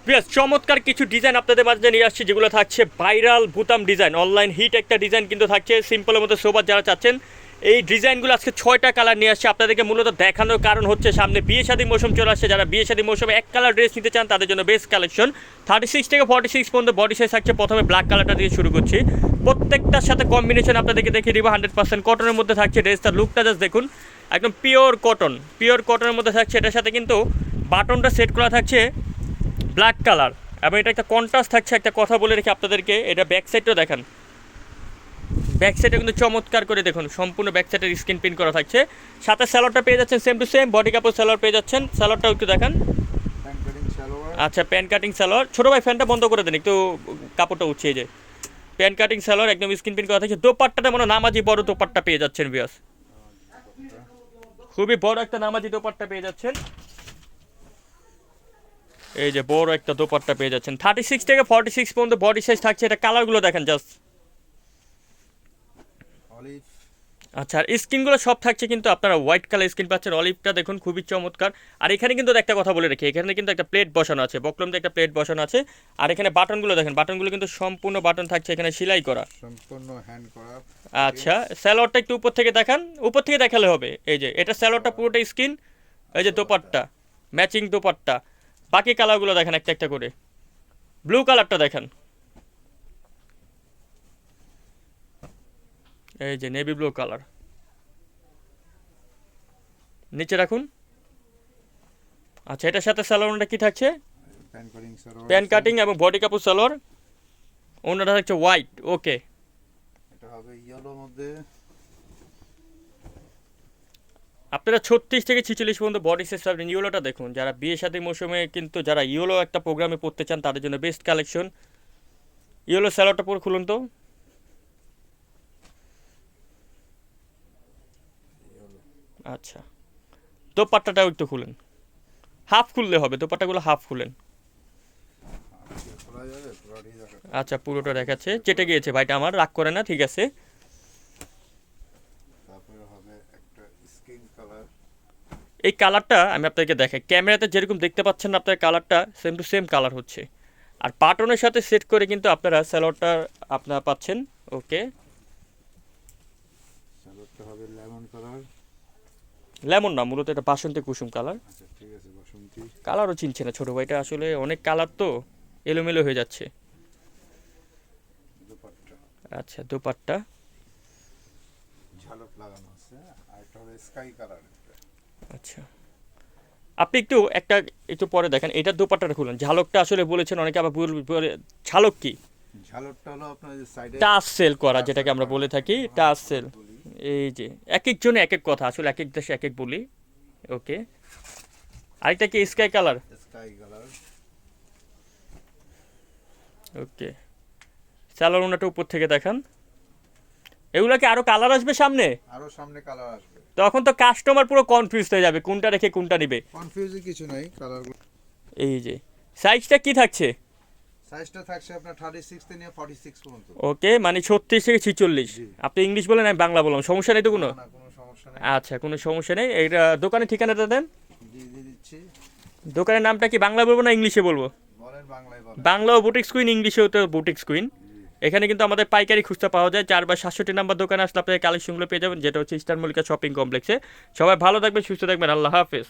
বেশ চমৎকার কিছু ডিজাইন আপনাদের মাঝে নিয়ে আসছি, যেগুলো থাকছে ভাইরাল বুতাম ডিজাইন, অনলাইন হিট একটা ডিজাইন কিন্তু থাকছে সিম্পলের মধ্যে সোবার যারা চাচ্ছেন। এই ডিজাইনগুলো আজকে 6টা কালার নিয়ে আসছে আপনাদেরকে, মূলত দেখানোর কারণ হচ্ছে সামনে বিয়ে শাদী মৌসুম চলে আসছে। যারা বিয়ে শাদী মৌসুমে এক কালার ড্রেস নিতে চান তাদের জন্য বেস্ট কালেকশন। 36 থেকে 46 পর্যন্ত বডি সাইজ থাকছে। প্রথমে ব্ল্যাক কালারটা দিয়ে শুরু করছি, প্রত্যেকটার সাথে কম্বিনেশন আপনাদেরকে দেখিয়ে দিব। 100% কটনের মধ্যে থাকছে ড্রেসটার লুকটা জাস্ট দেখুন, একদম পিওর কটনের মধ্যে থাকছে। এটার সাথে কিন্তু বাটনটা সেট করা থাকছে ব্ল্যাক কালার, এবং এটা একটা কন্ট্রাস্ট থাকছে। একটা কথা বলে রেখে আপনাদেরকে, এটা ব্যাক সাইডটাও দেখান, ব্যাক সাইডে কিন্তু চমৎকার করে দেখুন, সম্পূর্ণ ব্যাক সাইডের স্ক্রিন প্রিন্ট করা থাকছে। সাথে স্যালোয়ারটা পেয়ে যাচ্ছেন সেম টু সেম, বডি কাপড় স্যালোয়ার পেয়ে যাচ্ছেন। স্যালোয়ারটাও একটু দেখান। আচ্ছা, প্যান্ট কাটিং স্যালোয়ার। ছোটো ভাই ফ্যানটা বন্ধ করে দেন একটু, কাপড়টা উঠিয়ে যায়। প্যান্ট কাটিং স্যালোয়ার একদম স্ক্রিন প্রিন্ট করা থাকছে। দোপাট্টাটা মনে নামাজি বড় দোপাট্টা পেয়ে যাচ্ছেন বিয়াস, খুবই বড় একটা নামাজি দোপাট্টা পেয়ে যাচ্ছেন। এই যে বড় একটা দোপাট্টা পেয়ে যাচ্ছেন। 36 থেকে 46 পর্যন্ত বডি সাইজ থাকছে। এটা কালারগুলো দেখেন জাস্ট। আচ্ছা, আর স্কিনগুলো সব থাকছে কিন্তু আপনারা হোয়াইট কালার স্কিন পাচ্ছেন। অলিভটা দেখুন খুবই চমৎকার। আর এখানে কিন্তু একটা কথা বলে রাখি, এখানে কিন্তু একটা প্লেট বসানো আছে, বকলম দিয়ে একটা প্লেট বসানো আছে। আর এখানে বাটনগুলো দেখেন, বাটনগুলো কিন্তু সম্পূর্ণ বাটন থাকছে, এখানে সেলাই করা, সম্পূর্ণ হ্যান্ড করা। আচ্ছা, স্যালোয়ারটা একটু উপর থেকে দেখান, উপর থেকে দেখালে হবে। এই যে এটা স্যালোয়ারটা পুরোটা স্কিন, এই যে দোপাট্টা ম্যাচিং দোপাট্টা। বাকি কালারগুলো দেখেন একটা একটা করে। ব্লু কালারটা দেখেন, এই যে নেভি ব্লু কালার, নিচে রাখুন। আচ্ছা, এটার সাথে স্যালোয়ারটা কি থাকছে? প্যান্ট কাটিং এবং বডি কাপড় স্যালোয়ার। অন্যটা থাকছে হোয়াইট। ওকে, এটা হবে ইয়েলোর মধ্যে। আপনারা 36 থেকে 46 পর্যন্ত বডি সাইজ পাবেন। ইয়েলোটা দেখুন, যারা বিয়ে শাদী মৌসুমে কিন্তু যারা ইয়েলো একটা প্রোগ্রামে পড়তে চান তাদের জন্য বেস্ট কালেকশন। ইয়েলো স্যালোয়ারটা পুরো খুলুন তো। আচ্ছা, দোপাট্টাটাও একটু খুলেন, হাফ খুললে হবে, দোপাট্টাগুলো হাফ খুলেন। আচ্ছা, পুরোটা দেখাচ্ছে, চেটে গিয়েছে ভাইটা আমার, রাগ করে না, ঠিক আছে। তারপরে হবে একটা স্কিন কালার। এই কালারটা আমি আপনাদেরকে দেখাই, ক্যামেরাতে যেরকম দেখতে পাচ্ছেন আপনার কালারটা সেম টু সেম কালার হচ্ছে। আর পাটনের সাথে সেট করে কিন্তু আপনারা স্যালোয়ারটা আপনারা পাচ্ছেন। ওকে, সালোয়ারটা হবে লেমন কালার। লেমন না, মূলত এটা বাসন্তী কুসুম কালার। আচ্ছা ঠিক আছে, বসন্তী। কালারও চিনছে না ছোটো ভাইটা, আসলে অনেক কালার তো এলোমেলো হয়ে যাচ্ছে। দুপাট্টা আচ্ছা, দোপাট্টা ঝালক লাগানো আছে। আর একটা হবে স্কাই কালার। আচ্ছা, আপনি একটু পরে দেখেন, এটার দোপাট্টাটা খুলুন। ঝালকটা আসলে বলেছেন অনেকে, আবার ঝালক কি? ঝালকটা হলো আপনার যে সাইডে টাচ সেল করা, যেটাকে আমরা বলে থাকি টাচ সেল। এই যে এক একজনে এক এক কথা, আসলে এক এক দেশে এক এক বলি। ওকে, আরেকটা কি sky colour? Sky colour. Okay, স্যালোর ওনাটা উপর থেকে দেখান। এগুলো কি আরো কালার আসবে সামনে? আরো সামনে কালার আসবে, তখন তো কাস্টমার পুরো কনফিউজ হয়ে যাবে কোনটা রেখে কোনটা নিবে। কনফিউজিং কিছু নাই কালারগুলো। এই যে সাইজটা কি থাকছে? সাইজটা থাকছে আপনার 36 থেকে নিয়ে 46 পর্যন্ত। ওকে, মানে 36 থেকে 46। আপনি ইংলিশ বলেন, আমি বাংলা বললাম, সমস্যা নেই তো কোনো? না, কোনো সমস্যা নেই। আচ্ছা, কোনো সমস্যা নেই। এইটা দোকানের ঠিকানাটা দেন। দিয়ে দিচ্ছি। দোকানের নামটা কি বাংলা বলবো না ইংলিশে বলবো? বলেন, বাংলায় বলেন। বাংলাও বুটিক্স কুইন, ইংলিশেও তো বুটিক্স কুইন। এখানে কিন্তু আমাদের পাইকারি খুচরা পাওয়া যায়। 4/67 নাম্বার দোকানে আসলে আপনাদের কালেকশনগুলো পেয়ে যাবেন, যেটা হচ্ছে ইস্টার্ন মল্লিকা শপিং কমপ্লেক্সে। সবাই ভালো থাকবেন, সুস্থ থাকবেন, আল্লাহ হাফেজ।